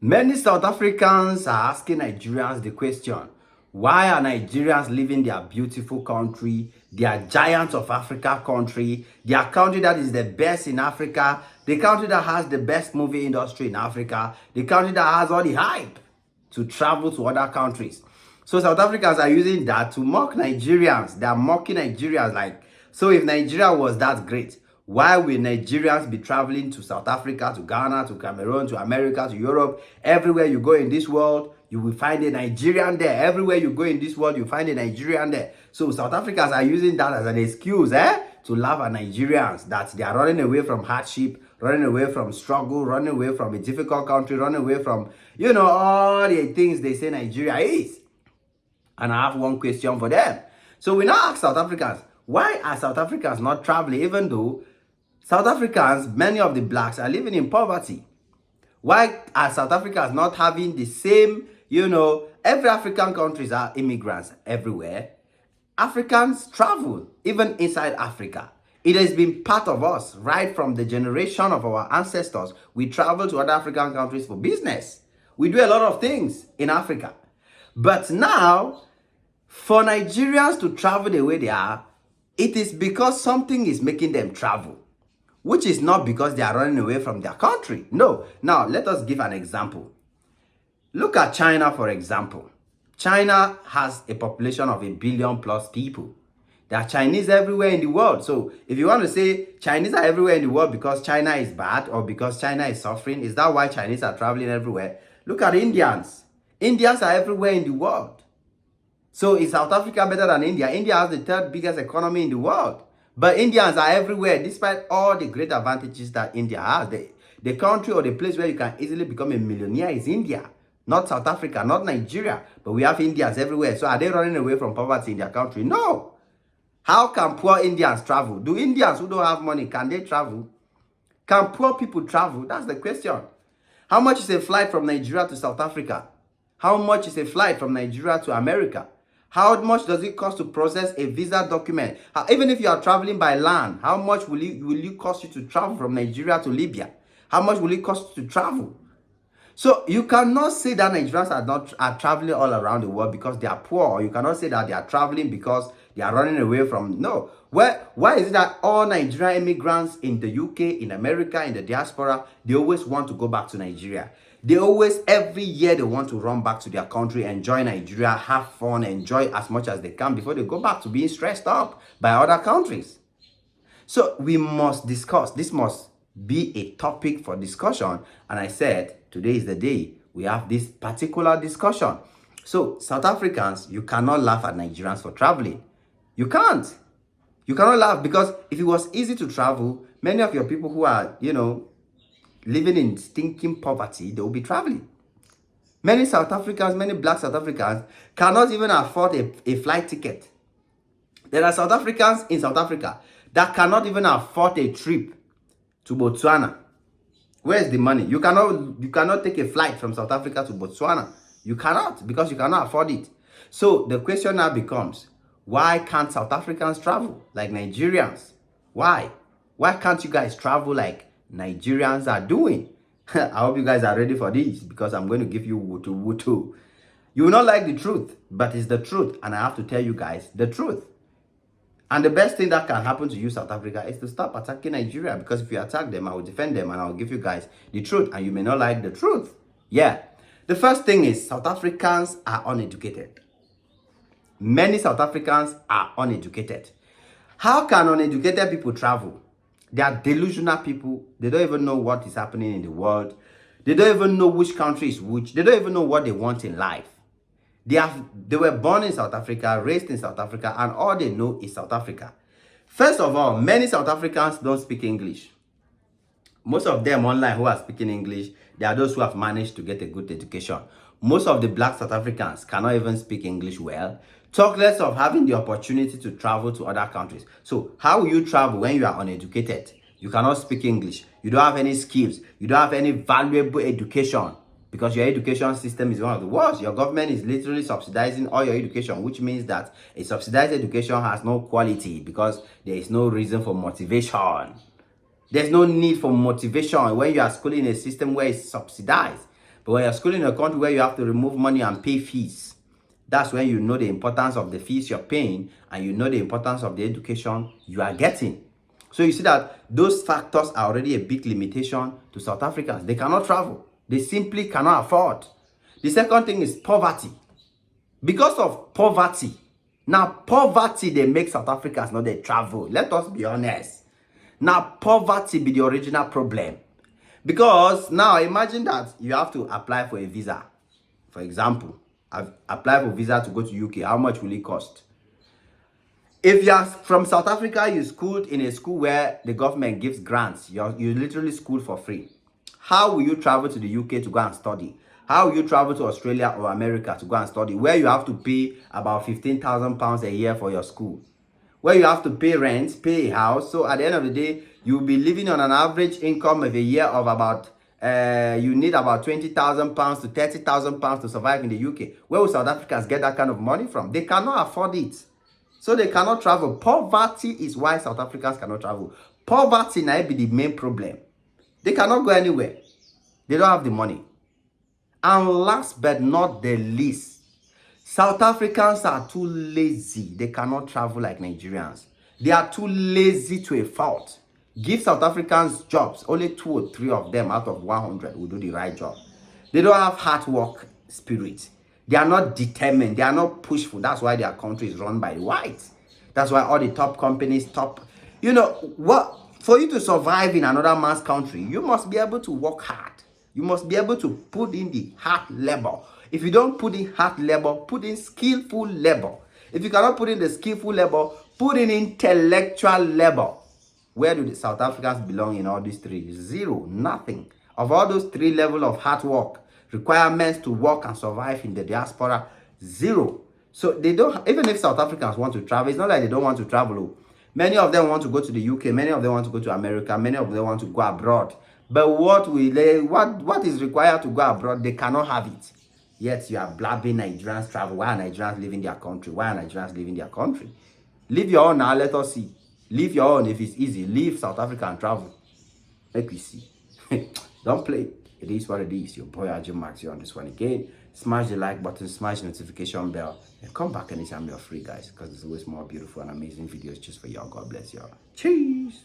Many South Africans are asking Nigerians the question, why are Nigerians leaving their beautiful country, their giant of Africa country, their country that is the best in Africa, the country that has the best movie industry in Africa, the country that has all the hype to travel to other countries. So South Africans are using that to mock Nigerians. They are mocking Nigerians like, so if Nigeria was that great, why will Nigerians be traveling to South Africa, to Ghana, to Cameroon, to America, to Europe? Everywhere you go in this world, you will find a Nigerian there. Everywhere you go in this world, you find a Nigerian there. So South Africans are using that as an excuse, to laugh at Nigerians, that they are running away from hardship, running away from struggle, running away from a difficult country, running away from, all the things they say Nigeria is. And I have one question for them. So we now ask South Africans, why are South Africans not traveling, even though South Africans, many of the blacks, are living in poverty? Why are South Africans not having the same, every African countries are immigrants everywhere. Africans travel, even inside Africa. It has been part of us, right from the generation of our ancestors. We travel to other African countries for business. We do a lot of things in Africa. But now, for Nigerians to travel the way they are, it is because something is making them travel, which is not because they are running away from their country. No. Now, let us give an example. Look at China, for example. China has a population of 1 billion plus people. There are Chinese everywhere in the world. So if you want to say Chinese are everywhere in the world because China is bad or because China is suffering, is that why Chinese are traveling everywhere? Look at Indians. Indians are everywhere in the world. So is South Africa better than India? India has the 3rd biggest economy in the world. But Indians are everywhere, despite all the great advantages that India has. The country or the place where you can easily become a millionaire is India. Not South Africa, not Nigeria. But we have Indians everywhere. So are they running away from poverty in their country? No. How can poor Indians travel? Do Indians who don't have money, can they travel? Can poor people travel? That's the question. How much is a flight from Nigeria to South Africa? How much is a flight from Nigeria to America? How much does it cost to process a visa document? Even if you are traveling by land, how much will it cost you to travel from Nigeria to Libya? How much will it cost you to travel? So you cannot say that Nigerians are traveling all around the world because they are poor. Or you cannot say that they are traveling because they are running away from, no. Why is it that all Nigerian immigrants in the UK, in America, in the diaspora, they always want to go back to Nigeria? They always, every year, they want to run back to their country, enjoy Nigeria, have fun, enjoy as much as they can before they go back to being stressed up by other countries. So we must discuss. This must be a topic for discussion. And I said, today is the day we have this particular discussion. So South Africans, you cannot laugh at Nigerians for traveling. You can't. You cannot laugh because if it was easy to travel, many of your people who are, living in stinking poverty, they will be traveling. Many South Africans, many black South Africans cannot even afford a flight ticket. There are South Africans in South Africa that cannot even afford a trip to Botswana. Where's the money? You cannot take a flight from South Africa to Botswana. You cannot, because you cannot afford it. So the question now becomes, why can't South Africans travel like Nigerians? Why? Why can't you guys travel like Nigerians are doing? I hope you guys are ready for this, because I'm going to give you wutu. You will not like the truth, but it's the truth, and I have to tell you guys the truth. And the best thing that can happen to you, South Africa, is to stop attacking Nigeria, because if you attack them, I will defend them and I will give you guys the truth, and you may not like the truth. Yeah. The first thing is South Africans are uneducated. Many South Africans are uneducated. How can uneducated people travel? They are delusional people. They don't even know what is happening in the world. They don't even know which country is which. They don't even know what they want in life. They were born in South Africa, raised in South Africa, and all they know is South Africa. First of all, many South Africans don't speak English. Most of them online who are speaking English, they are those who have managed to get a good education. Most of the black South Africans cannot even speak English well. Talk less of having the opportunity to travel to other countries. So how will you travel when you are uneducated? You cannot speak English. You don't have any skills. You don't have any valuable education, because your education system is one of the worst. Your government is literally subsidizing all your education, which means that a subsidized education has no quality because there is no reason for motivation. There's no need for motivation when you are schooling in a system where it's subsidized. But when you're schooling in a country where you have to remove money and pay fees, that's when you know the importance of the fees you're paying and you know the importance of the education you are getting. So you see that those factors are already a big limitation to South Africans. They cannot travel. They simply cannot afford. The second thing is poverty. Because of poverty, now poverty they make South Africans not they travel. Let us be honest. Now poverty be the original problem. Because now imagine that you have to apply for a visa. For example, I've applied for visa to go to UK. How much will it cost? If you are from South Africa, you schooled in a school where the government gives grants. You literally school for free. How will you travel to the UK to go and study? How will you travel to Australia or America to go and study, where you have to pay about £15,000 a year for your school? Where you have to pay rent, pay a house. So at the end of the day, you'll be living on an average income of a year of about, you need about £20,000 to £30,000 to survive in the UK. Where will South Africans get that kind of money from? They cannot afford it. So they cannot travel. Poverty is why South Africans cannot travel. Poverty now be the main problem. They cannot go anywhere. They don't have the money. And last but not the least, South Africans are too lazy. They cannot travel like Nigerians. They are too lazy to a fault. Give South Africans jobs. Only 2 or 3 of them out of 100 will do the right job. They don't have hard work spirit. They are not determined. They are not pushful. That's why their country is run by the whites. That's why all the top companies, you know, what for you to survive in another man's country, you must be able to work hard. You must be able to put in the hard labor. If you don't put in hard labor, put in skillful labor. If you cannot put in the skillful labor, put in intellectual labor. Where do the South Africans belong in all these 3? Zero, nothing. Of all those 3 levels of hard work, requirements to work and survive in the diaspora, 0. So they don't, even if South Africans want to travel, it's not like they don't want to travel. Many of them want to go to the UK, many of them want to go to America, many of them want to go abroad. But what is required to go abroad, they cannot have it. Yet you are blabbing Nigerians travel. Why are Nigerians leaving their country? Why are Nigerians leaving their country? Leave your own now, let us see. Leave your own if it's easy. Leave South Africa and travel. Let me see. Don't play. It is what it is. Your boy Ajay Max here on this one again. Smash the like button, smash the notification bell, and come back anytime you're free, guys, because there's always more beautiful and amazing videos just for y'all. God bless y'all. Cheers.